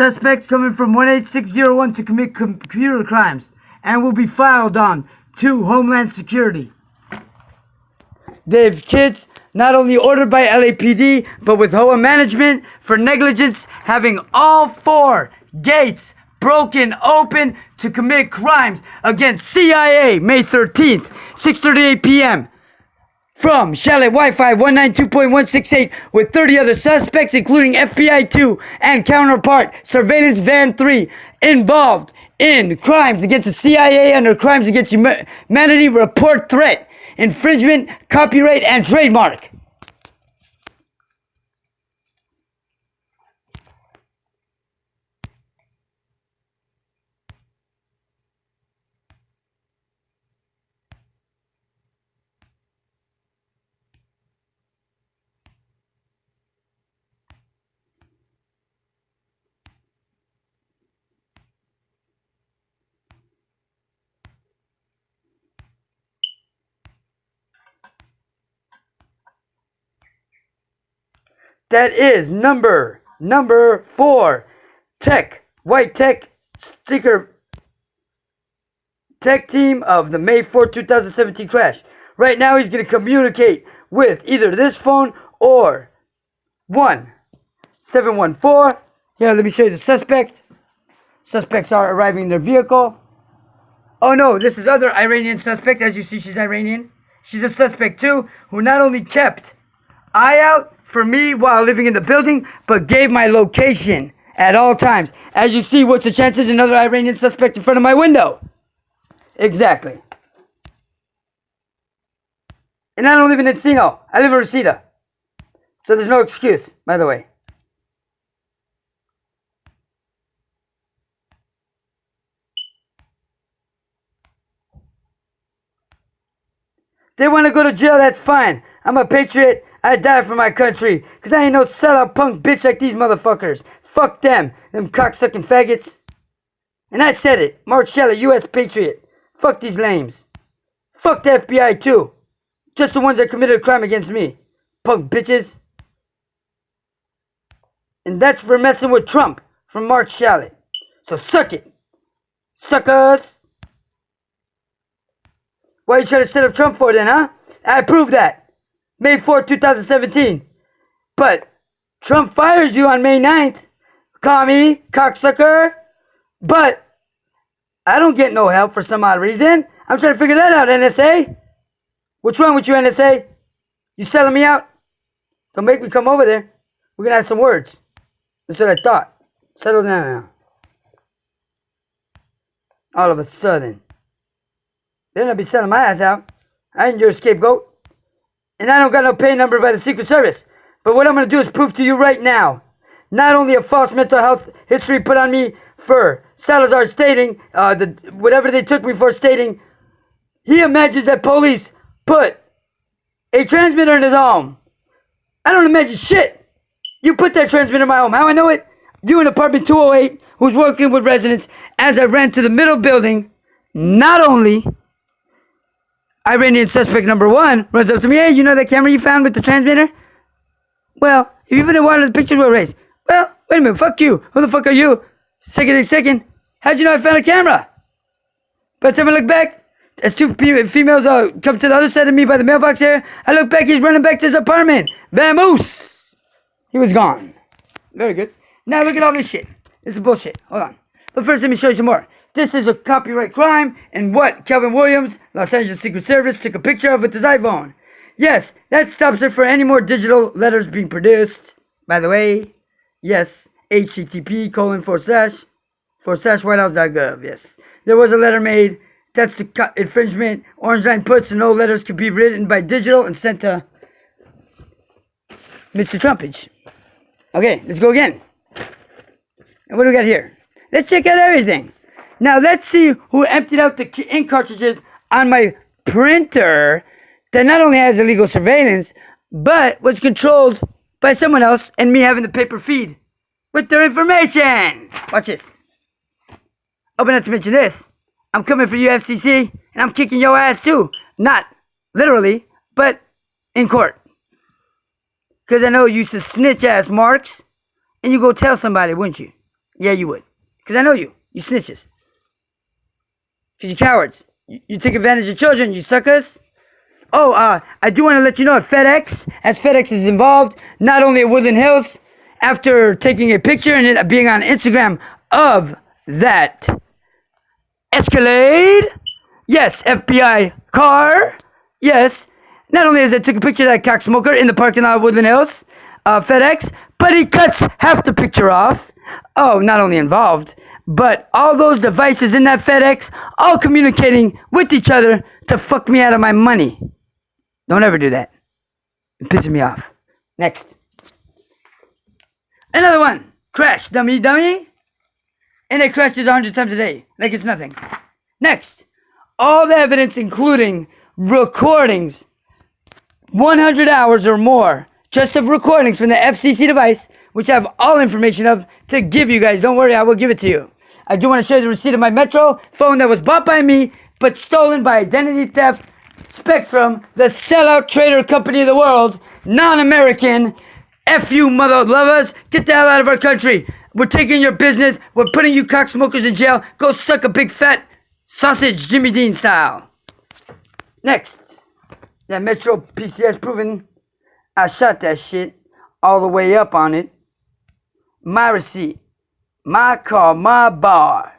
suspects coming from 18601 to commit computer crimes and will be filed on to Homeland Security. They've kids not only ordered by LAPD, but with HOA management for negligence, having all 4 gates broken open to commit crimes against CIA, May 13th, 6:38 p.m. from Chalet Wi-Fi 192.168 with 30 other suspects, including FBI 2 and counterpart Surveillance Van 3, involved in crimes against the CIA under Crimes Against Humanity, report threat, infringement, copyright, and trademark. That is number 4, white tech sticker tech team of the May 4th, 2017 crash. Right now he's going to communicate with either this phone or 1714. Here, let me show you the suspect. Suspects are arriving in their vehicle. Oh no, this is other Iranian suspect. As you see, she's Iranian. She's a suspect too, who not only kept eye out for me while living in the building, but gave my location at all times. As you see, what's the chances another Iranian suspect in front of my window? Exactly. And I don't live in Encino. I live in Reseda. So there's no excuse, by the way. They want to go to jail, that's fine. I'm a patriot. I die for my country. Because I ain't no sellout punk bitch like these motherfuckers. Fuck them cocksucking faggots. And I said it. Mark Shelley, U.S. patriot. Fuck these lames. Fuck the FBI too. Just the ones that committed a crime against me. Punk bitches. And that's for messing with Trump. From Mark Shallot. So suck it. Suckers. Why you trying to set up Trump for then, huh? I approve that. May 4th, 2017. But Trump fires you on May 9th. Commie, cocksucker. But I don't get no help for some odd reason. I'm trying to figure that out, NSA. What's wrong with you, NSA? You selling me out? Don't make me come over there. We're going to have some words. That's what I thought. Settle down now. All of a sudden. They're not be selling my ass out. I ain't your scapegoat. And I don't got no pay number by the Secret Service. But what I'm going to do is prove to you right now. Not only a false mental health history put on me for Salazar stating, whatever they took me for stating, he imagines that police put a transmitter in his home. I don't imagine shit. You put that transmitter in my home. How I know it? You in apartment 208, who's working with residents, as I ran to the middle building, not only Iranian suspect number 1 runs up to me, hey, you know that camera you found with the transmitter? Well, if you didn't want the pictures were erased. Well, wait a minute, fuck you. Who the fuck are you? Second. How'd you know I found a camera? By the time I look back, as 2 females come to the other side of me by the mailbox here, I look back, he's running back to his apartment. Vamoose! He was gone. Very good. Now look at all this shit. This is bullshit. Hold on. But first let me show you some more. This is a copyright crime and what Kelvin Williams, Los Angeles Secret Service, took a picture of with his iPhone. Yes, that stops it for any more digital letters being produced. By the way, yes, http://whitehouse.gov. Yes, there was a letter made. That's the infringement. Orange line puts no letters can be written by digital and sent to Mr. Trumpage. Okay, let's go again. And what do we got here? Let's check out everything. Now let's see who emptied out the ink cartridges on my printer that not only has illegal surveillance, but was controlled by someone else and me having the paper feed with their information. Watch this. Oh, but not to mention this. I'm coming for you, FCC, and I'm kicking your ass too. Not literally, but in court. Because I know you some snitch ass marks, and you go tell somebody, wouldn't you? Yeah, you would. Because I know you. You snitches. Because you cowards. You take advantage of children, you suckers. Oh, I do want to let you know that FedEx, as FedEx is involved, not only at Woodland Hills, after taking a picture and it being on Instagram of that Escalade, yes, FBI car, yes, not only as they took a picture of that cocksmoker in the parking lot of Woodland Hills, FedEx, but he cuts half the picture off. Oh, not only involved, but all those devices in that FedEx, all communicating with each other to fuck me out of my money. Don't ever do that. It's pissing me off. Next. Another one. Crash, dummy. And it crashes 100 times a day. Like it's nothing. Next. All the evidence, including recordings, 100 hours or more, just of recordings from the FCC device, which I have all information of to give you guys. Don't worry, I will give it to you. I do want to share the receipt of my Metro phone that was bought by me, but stolen by identity theft Spectrum, the sellout trader company of the world, non-American. F you, mother lovers. Get the hell out of our country. We're taking your business. We're putting you cocksmokers in jail. Go suck a big fat sausage, Jimmy Dean style. Next. That Metro PCS proven I shot that shit all the way up on it. My receipt. My car. My bars.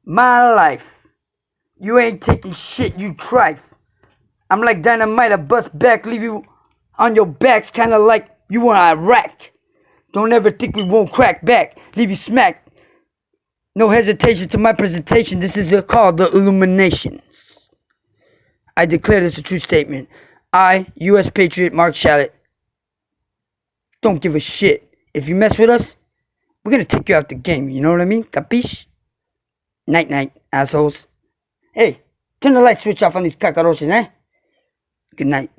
My life. You ain't taking shit, you trife. I'm like dynamite, I bust back, leave you on your backs, kinda like you want Iraq. Don't ever think we won't crack back, leave you smacked. No hesitation to my presentation, this is called the Illuminations. I declare this a true statement. I, U.S. Patriot Mark Shallot, don't give a shit. If you mess with us, we're gonna take you out the game, you know what I mean? Capiche? Night, assholes. Hey, turn the light switch off on these cockroaches, eh? Good night.